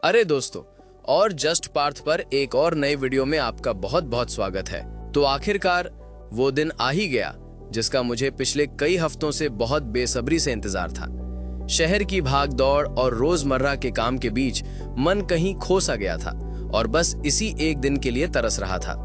अरे दोस्तों, और जस्ट पार्थ पर एक और नए वीडियो में आपका बहुत बहुत स्वागत है। तो आखिरकार वो दिन आ ही गया जिसका मुझे पिछले कई हफ्तों से बहुत बेसब्री से इंतजार था। शहर की भाग दौड़ और रोजमर्रा के काम के बीच मन कहीं खो सा गया था और बस इसी एक दिन के लिए तरस रहा था।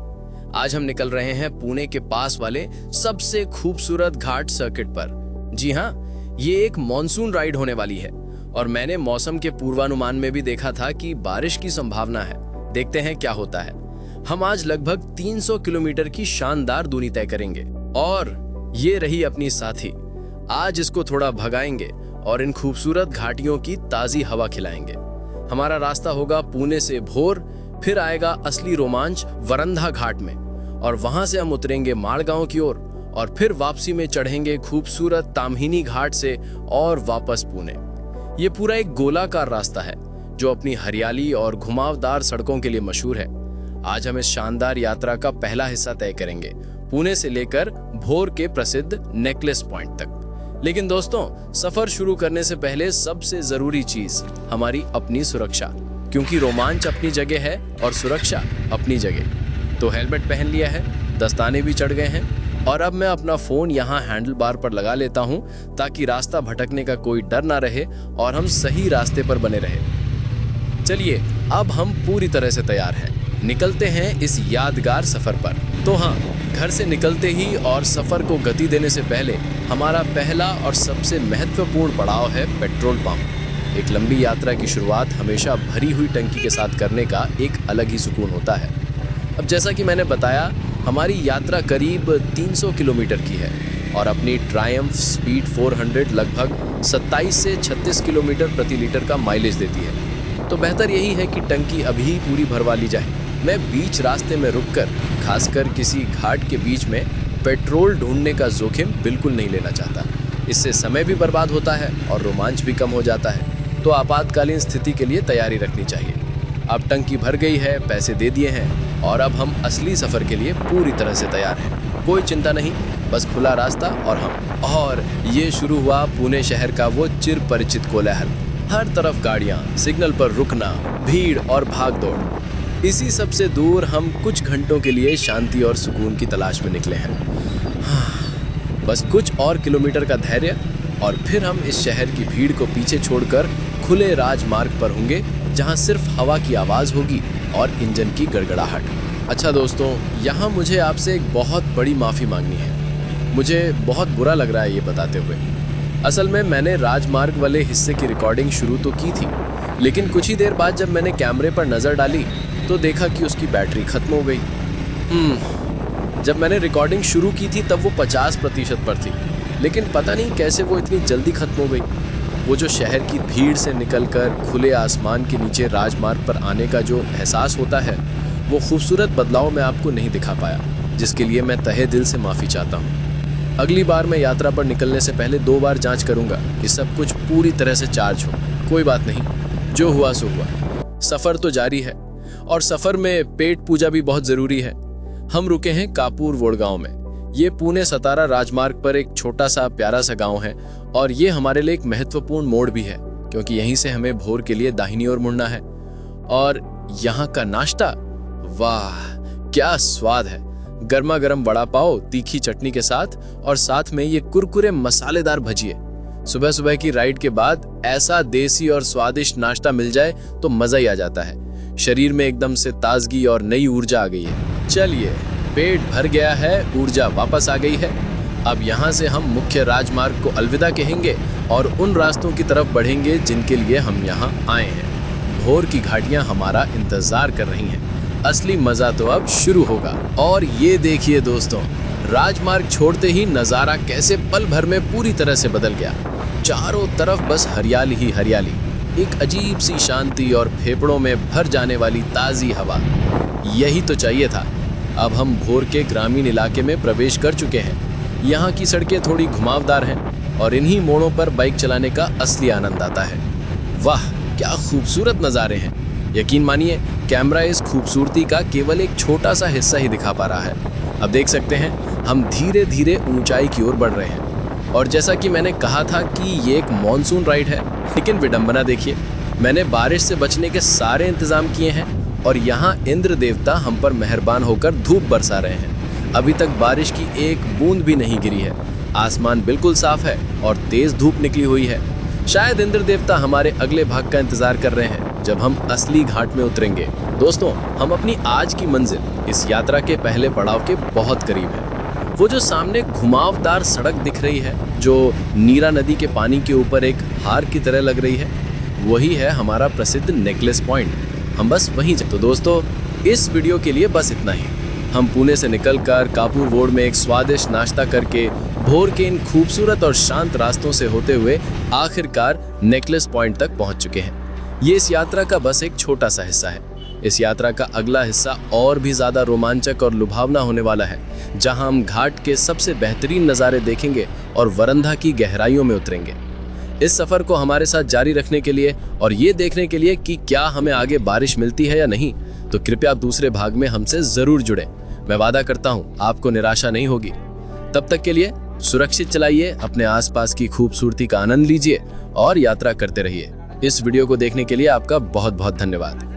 आज हम निकल रहे हैं पुणे के पास वाले सबसे खूबसूरत घाट सर्किट पर। जी हाँ, ये एक मॉनसून राइड होने वाली है और मैंने मौसम के पूर्वानुमान में भी देखा था कि बारिश की संभावना है। देखते हैं क्या होता है। हम आज लगभग 300 किलोमीटर की शानदार दूरी तय करेंगे और ये रही अपनी साथी। आज इसको थोड़ा भगाएंगे और इन खूबसूरत घाटियों की ताजी हवा खिलाएंगे। हमारा रास्ता होगा पुणे से भोर, फिर आएगा असली रोमांच वरंधा घाट में और वहां से हम उतरेंगे माड़गांव की ओर और फिर वापसी में चढ़ेंगे खूबसूरत ताम्हिनी घाट से और वापस पुणे। ये पूरा एक गोलाकार रास्ता है जो अपनी हरियाली और घुमावदार सड़कों के लिए मशहूर है। आज हम इस शानदार यात्रा का पहला हिस्सा तय करेंगे, पुणे से लेकर भोर के प्रसिद्ध नेकलेस पॉइंट तक। लेकिन दोस्तों, सफर शुरू करने से पहले सबसे जरूरी चीज हमारी अपनी सुरक्षा, क्योंकि रोमांच अपनी जगह है और सुरक्षा अपनी जगह। तो हेलमेट पहन लिया है, दस्ताने भी चढ़ गए हैं और अब मैं अपना फोन यहाँ हैंडल बार पर लगा लेता हूँ ताकि रास्ता भटकने का कोई डर ना रहे और हम सही रास्ते पर बने रहे। चलिए, अब हम पूरी तरह से तैयार हैं। निकलते हैं इस यादगार सफर पर। तो हाँ, घर से निकलते ही और सफर को गति देने से पहले हमारा पहला और सबसे महत्वपूर्ण पड़ाव है पेट्रोल पंप। एक लंबी यात्रा की शुरुआत हमेशा भरी हुई टंकी के साथ करने का एक अलग ही सुकून होता है। अब जैसा कि मैंने बताया, हमारी यात्रा करीब 300 किलोमीटर की है और अपनी ट्रायम्फ स्पीड 400 लगभग 27 से 36 किलोमीटर प्रति लीटर का माइलेज देती है। तो बेहतर यही है कि टंकी अभी पूरी भरवा ली जाए। मैं बीच रास्ते में रुककर, खासकर किसी घाट के बीच में पेट्रोल ढूंढने का जोखिम बिल्कुल नहीं लेना चाहता। इससे समय भी बर्बाद होता है और रोमांच भी कम हो जाता है। तो आपातकालीन स्थिति के लिए तैयारी रखनी चाहिए। अब टंकी भर गई है, पैसे दे दिए हैं और अब हम असली सफर के लिए पूरी तरह से तैयार हैं। कोई चिंता नहीं, बस खुला रास्ता और हम। और ये शुरू हुआ पुणे शहर का वो चिर परिचित कोलाहल। हर तरफ गाड़ियां, सिग्नल पर रुकना, भीड़ और भाग दौड़। इसी सब से दूर हम कुछ घंटों के लिए शांति और सुकून की तलाश में निकले हैं। बस कुछ और किलोमीटर का धैर्य और फिर हम इस शहर की भीड़ को पीछे छोड़कर खुले राजमार्ग पर होंगे, जहां सिर्फ हवा की आवाज होगी और इंजन की गड़गड़ाहट। अच्छा दोस्तों, यहाँ मुझे आपसे एक बहुत बड़ी माफ़ी मांगनी है। मुझे बहुत बुरा लग रहा है ये बताते हुए। असल में मैंने राजमार्ग वाले हिस्से की रिकॉर्डिंग शुरू तो की थी, लेकिन कुछ ही देर बाद जब मैंने कैमरे पर नज़र डाली तो देखा कि उसकी बैटरी ख़त्म हो गई। जब मैंने रिकॉर्डिंग शुरू की थी तब वो 50% पर थी, लेकिन पता नहीं कैसे वो इतनी जल्दी ख़त्म हो गई। वो जो शहर की भीड़ से निकलकर खुले आसमान के नीचे राजमार्ग पर आने का जो एहसास होता है, वो खूबसूरत बदलाव मैं आपको नहीं दिखा पाया, जिसके लिए मैं तहे दिल से माफ़ी चाहता हूँ। अगली बार मैं यात्रा पर निकलने से पहले 2 बार जांच करूँगा कि सब कुछ पूरी तरह से चार्ज हो। कोई बात नहीं, जो हुआ सो हुआ। सफ़र तो जारी है और सफ़र में पेट पूजा भी बहुत ज़रूरी है। हम रुके हैं कापूर वोडगांव में। ये पुणे सतारा राजमार्ग पर एक छोटा सा प्यारा सा गांव है और ये हमारे लिए एक महत्वपूर्ण मोड़ भी है, क्योंकि यहीं से हमें भोर के लिए दाहिनी ओर मुड़ना है। और यहाँ का नाश्ता, वाह क्या स्वाद है। गर्मा गर्म वड़ा पाव तीखी चटनी के साथ और साथ में ये कुरकुरे मसालेदार भजिए। सुबह सुबह की राइड के बाद ऐसा देसी और स्वादिष्ट नाश्ता मिल जाए तो मजा ही आ जाता है। शरीर में एकदम से ताजगी और नई ऊर्जा आ गई है। चलिए, पेट भर गया है, ऊर्जा वापस आ गई है। अब यहाँ से हम मुख्य राजमार्ग को अलविदा कहेंगे और उन रास्तों की तरफ बढ़ेंगे जिनके लिए हम यहाँ आए हैं। भोर की घाटियाँ हमारा इंतजार कर रही हैं। असली मजा तो अब शुरू होगा। और ये देखिए दोस्तों, राजमार्ग छोड़ते ही नज़ारा कैसे पल भर में पूरी तरह से बदल गया। चारों तरफ बस हरियाली ही हरियाली, एक अजीब सी शांति और फेफड़ों में भर जाने वाली ताज़ी हवा। यही तो चाहिए था। अब हम भोर के ग्रामीण इलाके में प्रवेश कर चुके हैं। यहाँ की सड़कें थोड़ी घुमावदार हैं और इन्हीं मोड़ों पर बाइक चलाने का असली आनंद आता है। वाह क्या खूबसूरत नज़ारे हैं। यकीन मानिए, कैमरा इस खूबसूरती का केवल एक छोटा सा हिस्सा ही दिखा पा रहा है। अब देख सकते हैं हम धीरे धीरे ऊंचाई की ओर बढ़ रहे हैं और जैसा कि मैंने कहा था कि ये एक मॉनसून राइड है, लेकिन विडंबना देखिए, मैंने बारिश से बचने के सारे इंतजाम किए हैं और यहाँ इंद्र देवता हम पर मेहरबान होकर धूप बरसा रहे हैं। अभी तक बारिश की एक बूंद भी नहीं गिरी है। आसमान बिल्कुल साफ है और तेज धूप निकली हुई है। शायद इंद्र देवता हमारे अगले भाग का इंतजार कर रहे हैं, जब हम असली घाट में उतरेंगे। दोस्तों, हम अपनी आज की मंजिल इस यात्रा के पहले पड़ाव के बहुत करीब है। वो जो सामने घुमावदार सड़क दिख रही है, जो नीरा नदी के पानी के ऊपर एक हार की तरह लग रही है, वही है हमारा प्रसिद्ध नेकलेस पॉइंट। हम बस वहीं तो दोस्तों, इस वीडियो के लिए बस इतना ही। हम पुणे से निकलकर कापूर रोड में एक स्वादिष्ट नाश्ता करके भोर के इन खूबसूरत और शांत रास्तों से होते हुए आखिरकार नेकलेस पॉइंट तक पहुंच चुके हैं। ये इस यात्रा का बस एक छोटा सा हिस्सा है। इस यात्रा का अगला हिस्सा और भी ज्यादा रोमांचक और लुभावना होने वाला है, जहां हम घाट के सबसे बेहतरीन नज़ारे देखेंगे और वरंधा की गहराइयों में उतरेंगे। इस सफर को हमारे साथ जारी रखने के लिए और ये देखने के लिए कि क्या हमें आगे बारिश मिलती है या नहीं, तो कृपया दूसरे भाग में हमसे जरूर जुड़े। मैं वादा करता हूँ आपको निराशा नहीं होगी। तब तक के लिए सुरक्षित चलाइए, अपने आसपास की खूबसूरती का आनंद लीजिए और यात्रा करते रहिए। इस वीडियो को देखने के लिए आपका बहुत बहुत धन्यवाद।